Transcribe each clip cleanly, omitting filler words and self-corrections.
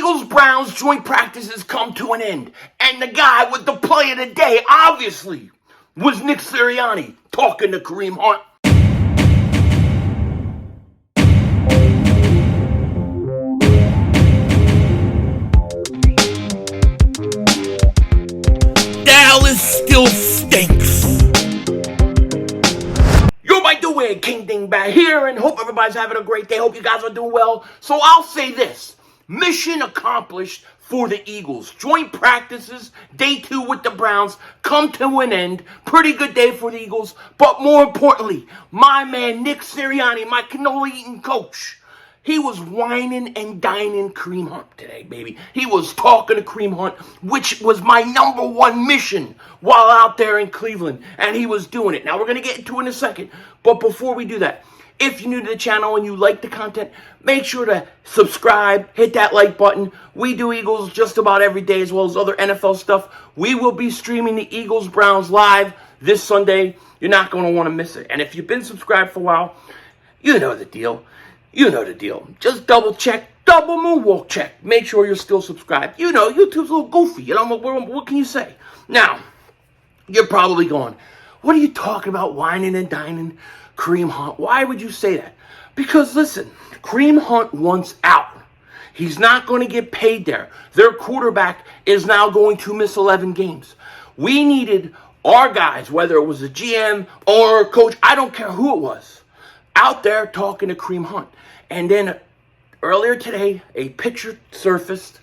Eagles-Browns joint practices come to an end. And the guy with the play of the day, obviously, was Nick Sirianni talking to Kareem Hunt. Dallas still stinks. Yo, my doing? King Dingbat here, and hope everybody's having a great day. Hope you guys are doing well. So I'll say this. Mission accomplished for the Eagles. Joint practices, day 2 with the Browns, come to an end. Pretty good day for the Eagles. But more importantly, my man Nick Sirianni, my canola-eating coach, he was whining and dining Kareem Hunt today, baby. He was talking to Kareem Hunt, which was my number one mission while out there in Cleveland. And he was doing it. Now, we're going to get into it in a second. But before we do that, if you're new to the channel and you like the content, make sure to subscribe, hit that like button. We do Eagles just about every day as well as other NFL stuff. We will be streaming the Eagles-Browns live this Sunday. You're not going to want to miss it. And if you've been subscribed for a while, you know the deal. You know the deal. Just double check, double moonwalk check. Make sure you're still subscribed. You know, YouTube's a little goofy. You know, what can you say? Now, you're probably going, what are you talking about, whining and dining Kareem Hunt? Why would you say that? Because, listen, Kareem Hunt wants out. He's not going to get paid there. Their quarterback is now going to miss 11 games. We needed our guys, whether it was a GM or a coach, I don't care who it was, out there talking to Kareem Hunt. And then earlier today, a picture surfaced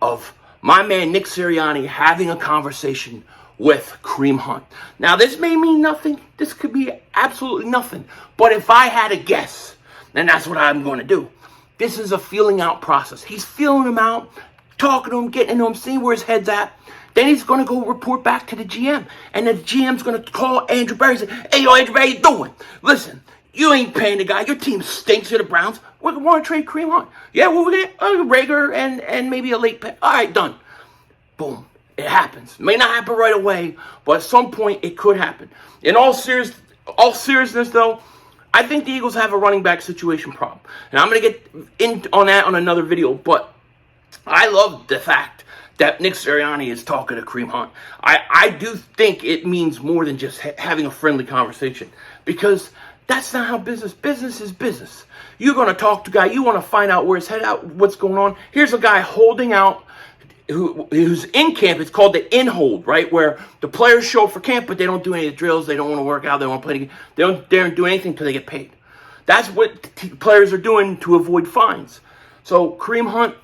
of my man Nick Sirianni having a conversation with Kareem Hunt. Now, this may mean nothing. This could be absolutely nothing. But if I had a guess, then that's what I'm going to do. This is a feeling out process. He's feeling him out, talking to him, getting to him, seeing where his head's at. Then he's going to go report back to the GM. And the GM's going to call Andrew Berry and say, hey, yo, Andrew Berry, how you doing? Listen, you ain't paying the guy. Your team stinks to the Browns. We want to trade Kareem Hunt. Yeah, well, we're going to regular and maybe a late pay. All right, done. Boom. It happens. It may not happen right away, but at some point it could happen. In all seriousness, though, I think the Eagles have a running back situation problem. And I'm going to get in on that on another video, but I love the fact that Nick Sirianni is talking to Kareem Hunt. I do think it means more than just having a friendly conversation, because that's not how business is business. You're going to talk to a guy. You want to find out where his head out, what's going on. Here's a guy holding out who's in camp. It's called the in-hold, right? Where the players show up for camp, but they don't do any of the drills. They don't want to work out. They don't want to play. They don't do anything until they get paid. That's what players are doing to avoid fines. So Kareem Hunt,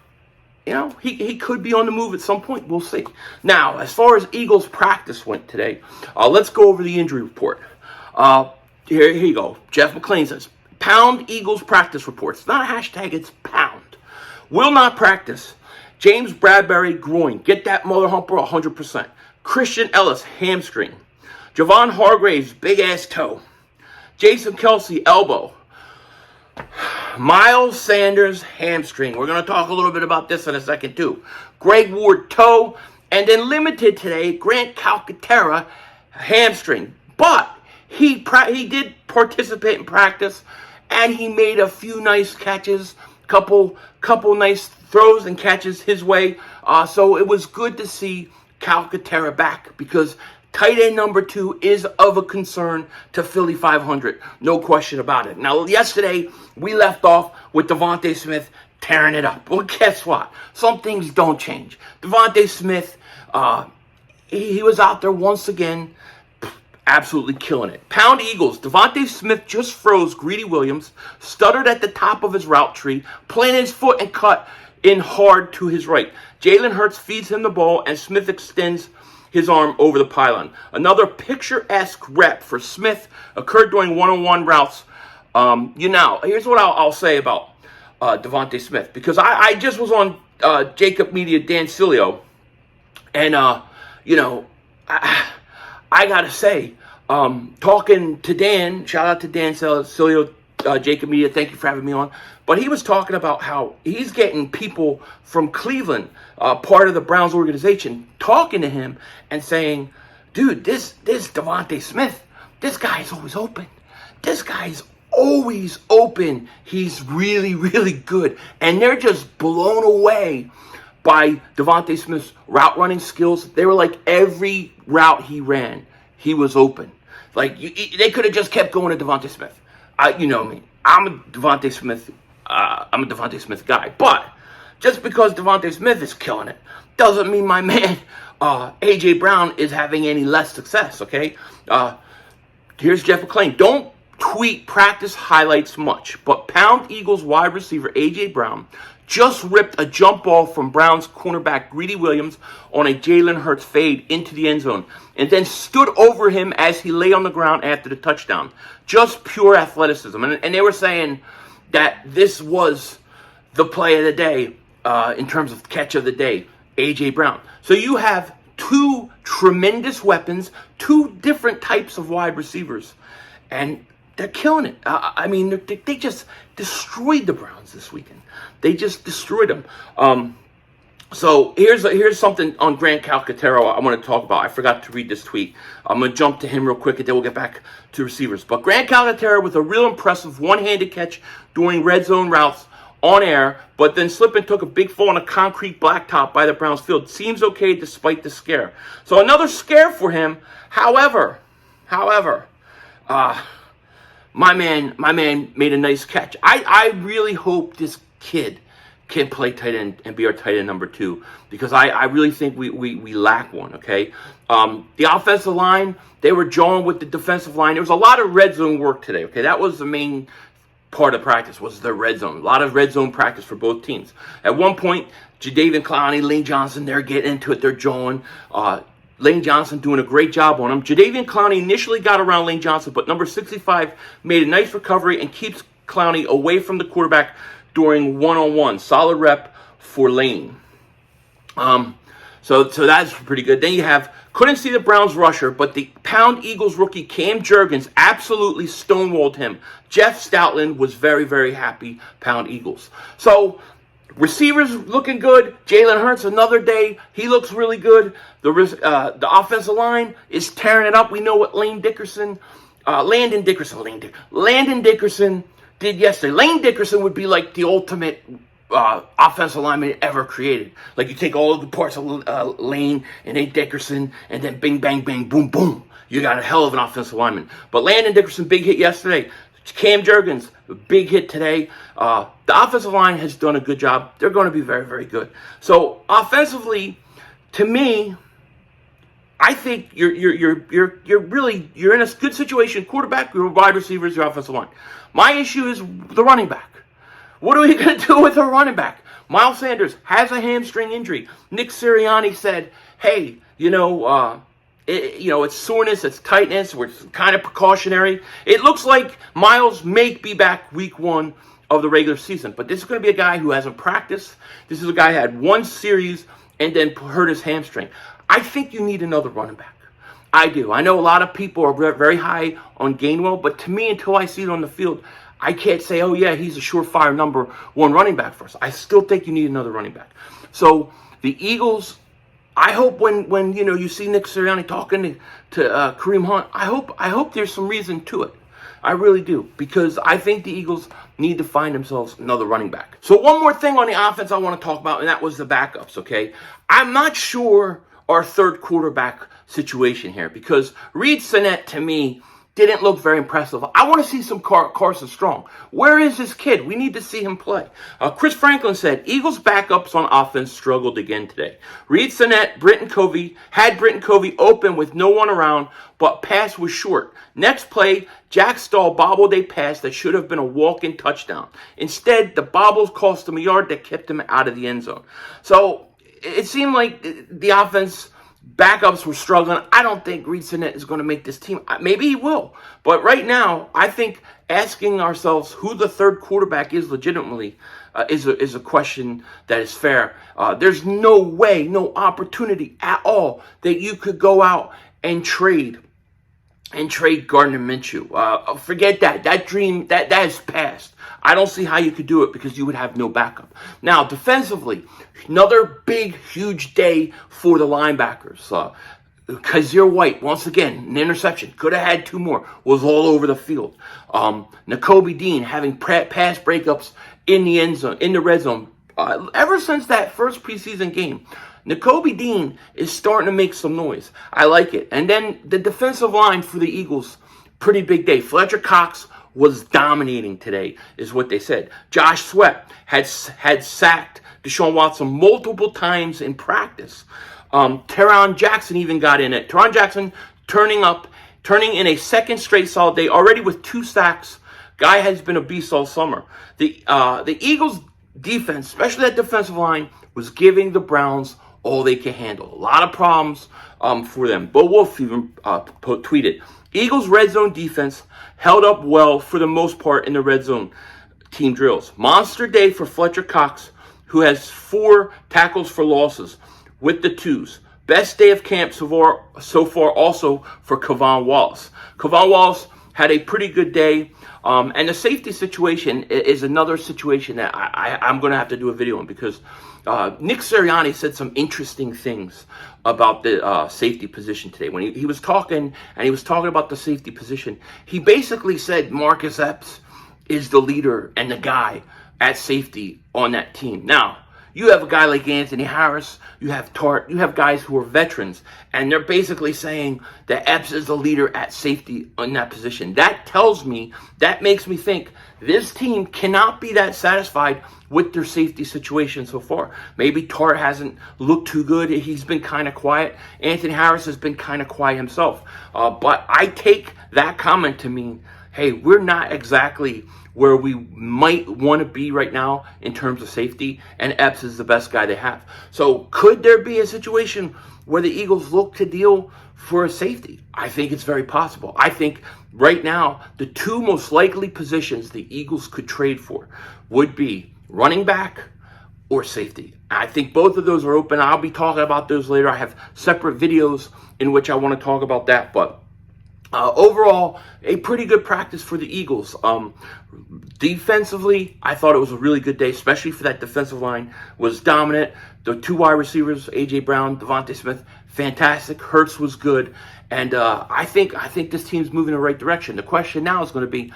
you know, he could be on the move at some point. We'll see. Now, as far as Eagles practice went today, let's go over the injury report. Here you go. Jeff McClain says, pound Eagles practice reports. It's not a hashtag, it's pound. Will not practice. James Bradbury, groin. Get that mother humper 100%. Christian Ellis, hamstring. Javon Hargraves, big-ass toe. Jason Kelsey, elbow. Miles Sanders, hamstring. We're going to talk a little bit about this in a second, too. Greg Ward, toe. And then limited today, Grant Calcaterra, hamstring. But he did participate in practice, and he made a few nice catches, couple nice throws and catches his way. So it was good to see Calcaterra back, because tight end number 2 is of a concern to Philly 500. No question about it. Now, yesterday, we left off with DeVonta Smith tearing it up. Well, guess what? Some things don't change. DeVonta Smith, he was out there once again, absolutely killing it. Pound Eagles. DeVonta Smith just froze Greedy Williams, stuttered at the top of his route tree, planted his foot and cut in hard to his right. Jalen Hurts feeds him the ball, and Smith extends his arm over the pylon. Another picturesque rep for Smith occurred during one-on-one routes. Here's what I'll say about DeVonta Smith, because I just was on Jacob Media, Dan Cilio, and, I got to say, talking to Dan, shout out to Dan Cilio, Jacob Media, thank you for having me on. But he was talking about how he's getting people from Cleveland, part of the Browns organization, talking to him and saying, dude, this DeVonta Smith, this guy's always open. This guy's always open. He's really, really good. And they're just blown away by DeVonta Smith's route running skills. They were like every route he ran, he was open. Like they could have just kept going to DeVonta Smith. You know me. I'm a DeVonta Smith guy. But just because DeVonta Smith is killing it doesn't mean my man A.J. Brown is having any less success, okay? Here's Jeff McClain. Don't tweet practice highlights much, but Pound Eagles wide receiver A.J. Brown just ripped a jump ball from Browns cornerback Greedy Williams on a Jalen Hurts fade into the end zone, and then stood over him as he lay on the ground after the touchdown. Just pure athleticism. And they were saying that this was the play of the day in terms of catch of the day, A.J. Brown. So you have two tremendous weapons, two different types of wide receivers, and they're killing it. I mean, they just destroyed the Browns this weekend. They just destroyed them. So here's something on Grant Calcaterra I want to talk about. I forgot to read this tweet. I'm going to jump to him real quick, and then we'll get back to receivers. But Grant Calcaterra with a real impressive one-handed catch during red zone routes on air, but then slipped and took a big fall on a concrete blacktop by the Browns field. Seems okay despite the scare. So another scare for him. However, my man made a nice catch. I really hope this kid can play tight end and be our tight end number 2, because I really think we lack one, okay? The offensive line, they were jawing with the defensive line. There was a lot of red zone work today, okay? That was the main part of practice, was the red zone. A lot of red zone practice for both teams. At one point, Jadeveon Clowney, Lane Johnson, they're getting into it. They're jawing. Lane Johnson doing a great job on him. Jadeveon Clowney initially got around Lane Johnson, but number 65 made a nice recovery and keeps Clowney away from the quarterback during one-on-one. Solid rep for Lane. So that's pretty good. Then you have, couldn't see the Browns rusher, but the Pound Eagles rookie Cam Jurgens absolutely stonewalled him. Jeff Stoutland was very, very happy, Pound Eagles. So receivers looking good. Jalen Hurts, another day. He looks really good. The offensive line is tearing it up. We know what Landon Dickerson did yesterday. Lane Dickerson would be like the ultimate offensive lineman ever created. Like you take all of the parts of Lane and Nate Dickerson, and then bing, bang, bang, boom, boom. You got a hell of an offensive lineman. But Landon Dickerson, big hit yesterday. Cam Jurgens, big hit today. The offensive line has done a good job. They're going to be very, very good. So offensively, to me, I think you're in a good situation. Quarterback, your wide receivers, your offensive line. My issue is the running back. What are we going to do with a running back? Miles Sanders has a hamstring injury. Nick Sirianni said, "Hey, it's soreness, it's tightness. We're kind of precautionary." It looks like Miles may be back week 1 of the regular season, but this is going to be a guy who hasn't practiced. This is a guy who had one series and then hurt his hamstring. I think you need another running back. I do. I know a lot of people are very high on Gainwell, but to me, until I see it on the field, I can't say, oh yeah, he's a surefire number 1 running back for us. I still think you need another running back. So the Eagles, I hope when you see Nick Sirianni talking to Kareem Hunt, I hope there's some reason to it. I really do, because I think the Eagles need to find themselves another running back. So one more thing on the offense I want to talk about, and that was the backups, okay? I'm not sure our third quarterback situation here, because Reed Sinnett, to me, didn't look very impressive. I want to see some Carson Strong. Where is this kid? We need to see him play. Chris Franklin said, Eagles backups on offense struggled again today. Reed Sinnett, had Britton Covey open with no one around, but pass was short. Next play, Jack Stahl bobbled a pass that should have been a walk-in touchdown. Instead, the bobbles cost him a yard that kept him out of the end zone. So it seemed like the offense backups were struggling. I don't think Reed Sinnett is going to make this team. Maybe he will. But right now, I think asking ourselves who the third quarterback is legitimately is a question that is fair. There's no way, no opportunity at all that you could go out and trade Gardner Minshew. Forget that. That dream, that is past. I don't see how you could do it, because you would have no backup. Now, defensively, another big, huge day for the linebackers. Kaiser White, once again, an interception. Could have had 2 more. Was all over the field. Nakobe Dean having pass breakups in the end zone, in the red zone. ever since that first preseason game, Nakobe Dean is starting to make some noise. I like it. And then the defensive line for the Eagles, pretty big day. Fletcher Cox was dominating today, is what they said. Josh Sweat had sacked Deshaun Watson multiple times in practice. Teron Jackson even got in it. Teron Jackson turning in a second straight solid day, already with 2 sacks. Guy has been a beast all summer. The Eagles defense, especially that defensive line, was giving the Browns all they can handle. A lot of problems for them. Bo Wolf even tweeted, Eagles red zone defense held up well for the most part in the red zone team drills. Monster day for Fletcher Cox, who has 4 tackles for losses with the 2s. Best day of camp so far also for Kevon Wallace. Kevon Wallace had a pretty good day. And the safety situation is another situation that I'm going to have to do a video on, because Nick Sirianni said some interesting things about the safety position today. When he was talking, and he was talking about the safety position, he basically said Marcus Epps is the leader and the guy at safety on that team. Now, you have a guy like Anthony Harris, you have Tart, you have guys who are veterans, and they're basically saying that Epps is the leader at safety in that position. That makes me think this team cannot be that satisfied with their safety situation so far. Maybe Tart hasn't looked too good. He's been kind of quiet. Anthony Harris has been kind of quiet himself. But I take that comment to mean, hey, we're not exactly where we might want to be right now in terms of safety, and Epps is the best guy they have. So could there be a situation where the Eagles look to deal for a safety? I think it's very possible. I think right now the 2 most likely positions the Eagles could trade for would be running back or safety. I think both of those are open. I'll be talking about those later. I have separate videos in which I want to talk about that, but overall, a pretty good practice for the Eagles. Defensively, I thought it was a really good day, especially for that defensive line. Was dominant. The 2 wide receivers, A.J. Brown, DeVonta Smith, fantastic. Hurts was good. And I think this team's moving in the right direction. The question now is going to be,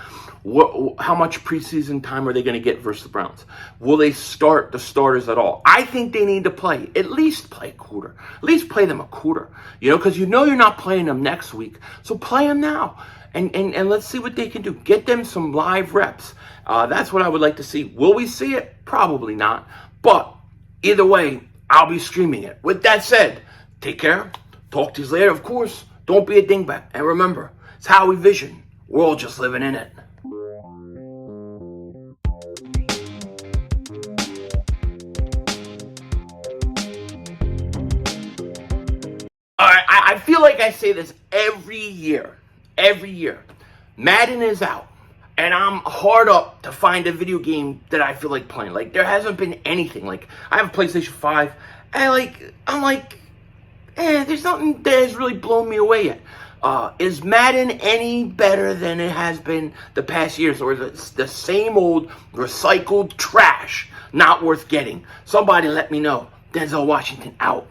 how much preseason time are they going to get versus the Browns? Will they start the starters at all? I think they need to at least play a quarter. At least play them a quarter. Because you're not playing them next week. So play them now. And let's see what they can do. Get them some live reps. That's what I would like to see. Will we see it? Probably not. But either way, I'll be streaming it. With that said, take care. Talk to you later. Of course, don't be a dingbat. And remember, it's how we vision. We're all just living in it. I feel like I say this every year. Madden is out, and I'm hard up to find a video game that I feel like playing. Like, there hasn't been anything. Like, I have a PlayStation 5, and I'm like, there's nothing that has really blown me away yet. Is Madden any better than it has been the past years, or is it the same old recycled trash, not worth getting? Somebody let me know. Denzel Washington out.